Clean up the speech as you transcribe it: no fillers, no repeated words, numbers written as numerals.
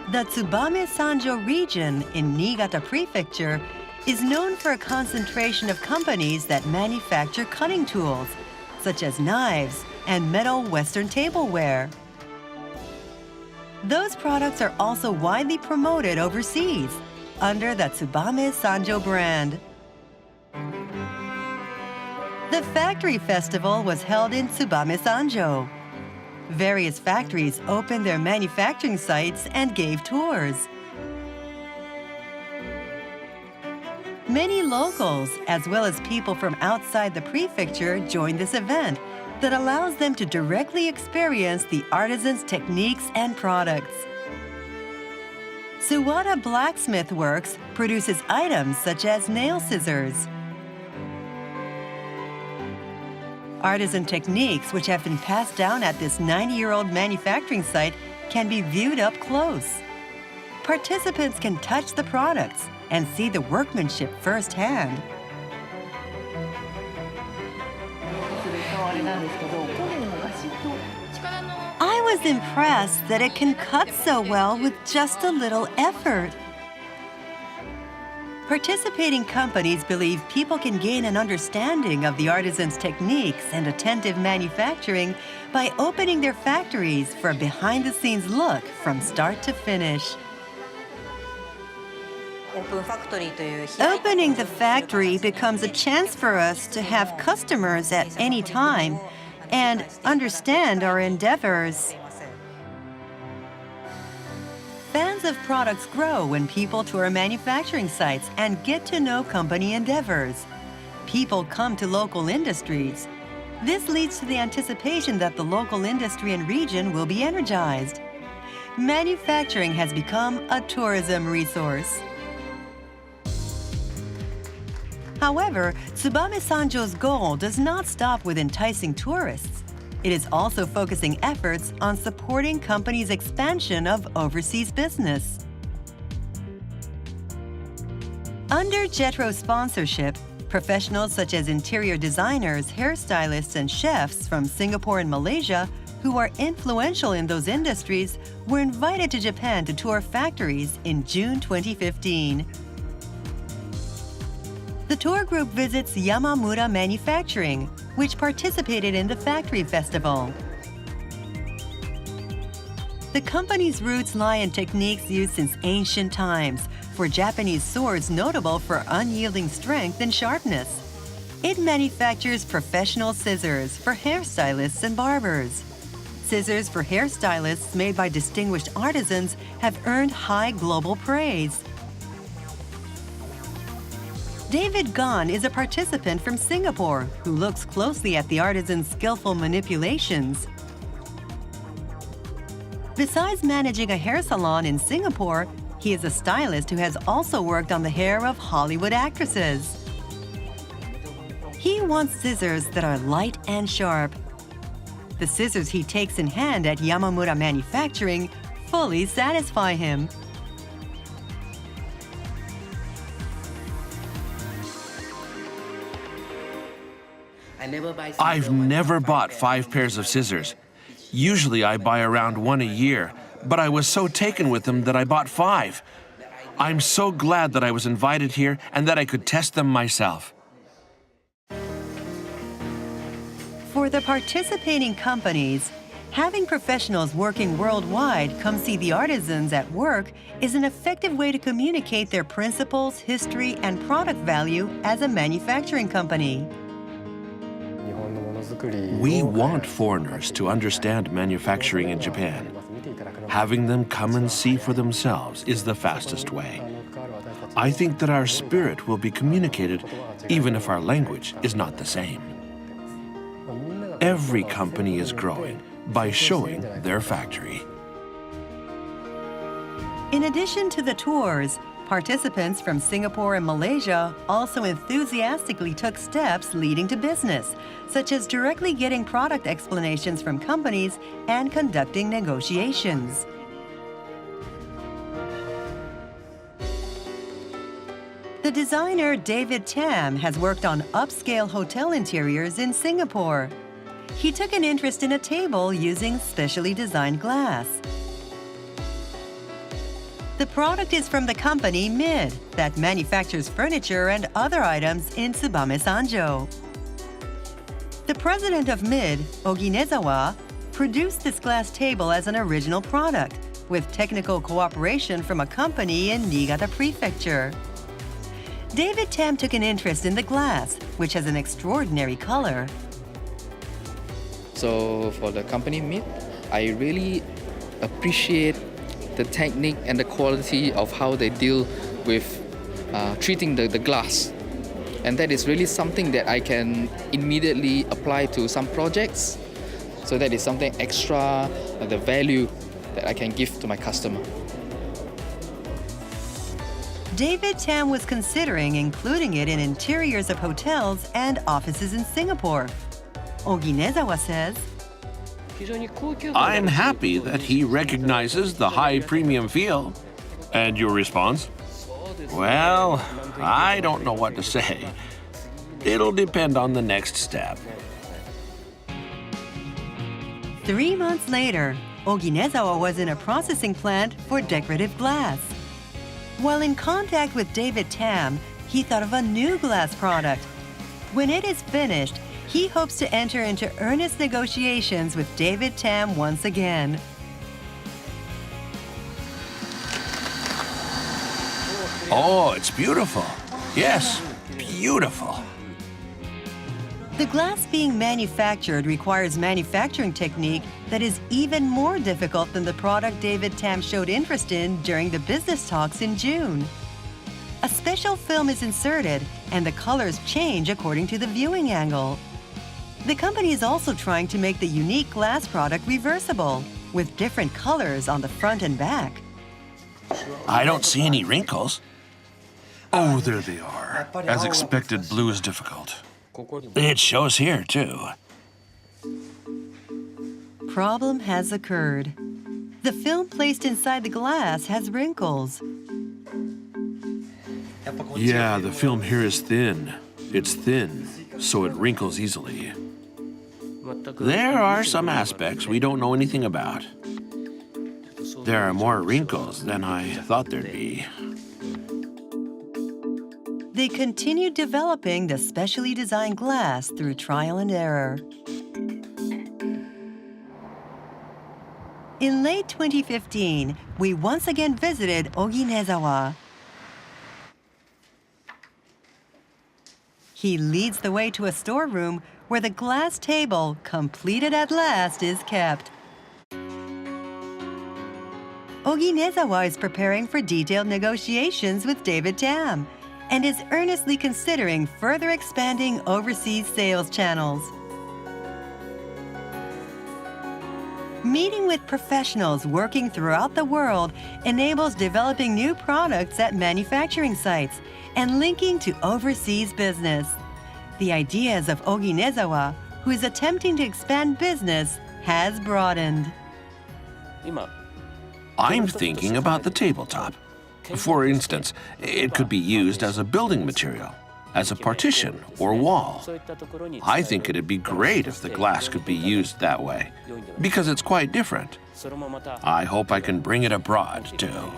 The TsubameSanjo region in Niigata Prefecture is known for a concentration of companies that manufacture cutting tools, such as knives and metal Western tableware. Those products are also widely promoted overseas under the TsubameSanjo brand. The Factory Festival was held in TsubameSanjo. Various factories opened their manufacturing sites and gave tours. Many locals, as well as people from outside the prefecture, joined this event that allows them to directly experience the artisans' techniques and products. Suwada Blacksmith Works produces items such as nail scissors. Artisan techniques which have been passed down at this 90-year-old manufacturing site can be viewed up close. Participants can touch the products and see the workmanship firsthand. I was impressed that it can cut so well with just a little effort. Participating companies believe people can gain an understanding of the artisans' techniques and attentive manufacturing by opening their factories for a behind-the-scenes look from start to finish. Opening the factory becomes a chance for us to have customers at any time and understand our endeavors. Fans of products grow when people tour manufacturing sites and get to know company endeavors. People come to local industries. This leads to the anticipation that the local industry and region will be energized. Manufacturing has become a tourism resource. However, TsubameSanjo's goal does not stop with enticing tourists. It is also focusing efforts on supporting companies' expansion of overseas business. Under JETRO's sponsorship, professionals such as interior designers, hairstylists, and chefs from Singapore and Malaysia, who are influential in those industries, were invited to Japan to tour factories in June 2015. The tour group visits Yamamura Manufacturing, which participated in the Factory Festival. The company's roots lie in techniques used since ancient times for Japanese swords notable for unyielding strength and sharpness. It manufactures professional scissors for hairstylists and barbers. Scissors for hairstylists made by distinguished artisans have earned high global praise. David Gon is a participant from Singapore who looks closely at the artisan's skillful manipulations. Besides managing a hair salon in Singapore, he is a stylist who has also worked on the hair of Hollywood actresses. He wants scissors that are light and sharp. The scissors he takes in hand at Yamamura Manufacturing fully satisfy him. I've never bought 5 pairs of scissors. Usually I buy around 1 a year, but I was so taken with them that I bought 5. I'm so glad that I was invited here and that I could test them myself. For the participating companies, having professionals working worldwide come see the artisans at work is an effective way to communicate their principles, history, and product value as a manufacturing company. We want foreigners to understand manufacturing in Japan. Having them come and see for themselves is the fastest way. I think that our spirit will be communicated even if our language is not the same. Every company is growing by showing their factory. In addition to the tours, participants from Singapore and Malaysia also enthusiastically took steps leading to business, such as directly getting product explanations from companies and conducting negotiations. The designer David Tam has worked on upscale hotel interiors in Singapore. He took an interest in a table using specially designed glass. The product is from the company MID that manufactures furniture and other items in TsubameSanjo. The president of MID, Oginezawa, produced this glass table as an original product with technical cooperation from a company in Niigata Prefecture. David Tam took an interest in the glass, which has an extraordinary color. So for the company MID, I really appreciate the technique and the quality of how they deal with treating the glass. And that is really something that I can immediately apply to some projects. So that is something extra, the value that I can give to my customer. David Tam was considering including it in interiors of hotels and offices in Singapore. Oginezawa says, I'm happy that he recognizes the high premium feel. And your response? Well, I don't know what to say. It'll depend on the next step. 3 months later, Oginezawa was in a processing plant for decorative glass. While in contact with David Tam, he thought of a new glass product. When it is finished, he hopes to enter into earnest negotiations with David Tam once again. Oh, it's beautiful. Yes, beautiful. The glass being manufactured requires manufacturing technique that is even more difficult than the product David Tam showed interest in during the business talks in June. A special film is inserted, and the colors change according to the viewing angle. The company is also trying to make the unique glass product reversible, with different colors on the front and back. I don't see any wrinkles. Oh, there they are. As expected, blue is difficult. It shows here, too. Problem has occurred. The film placed inside the glass has wrinkles. Yeah, the film here is thin. It's thin, so it wrinkles easily. There are some aspects we don't know anything about. There are more wrinkles than I thought there'd be. They continued developing the specially designed glass through trial and error. In late 2015, we once again visited Oginezawa. He leads the way to a storeroom where the glass table, completed at last, is kept. Oginezawa is preparing for detailed negotiations with David Tam and is earnestly considering further expanding overseas sales channels. Meeting with professionals working throughout the world enables developing new products at manufacturing sites and linking to overseas business. The ideas of Oginezawa, who is attempting to expand business, has broadened. I'm thinking about the tabletop. For instance, it could be used as a building material, as a partition or wall. I think it'd be great if the glass could be used that way, because it's quite different. I hope I can bring it abroad, too.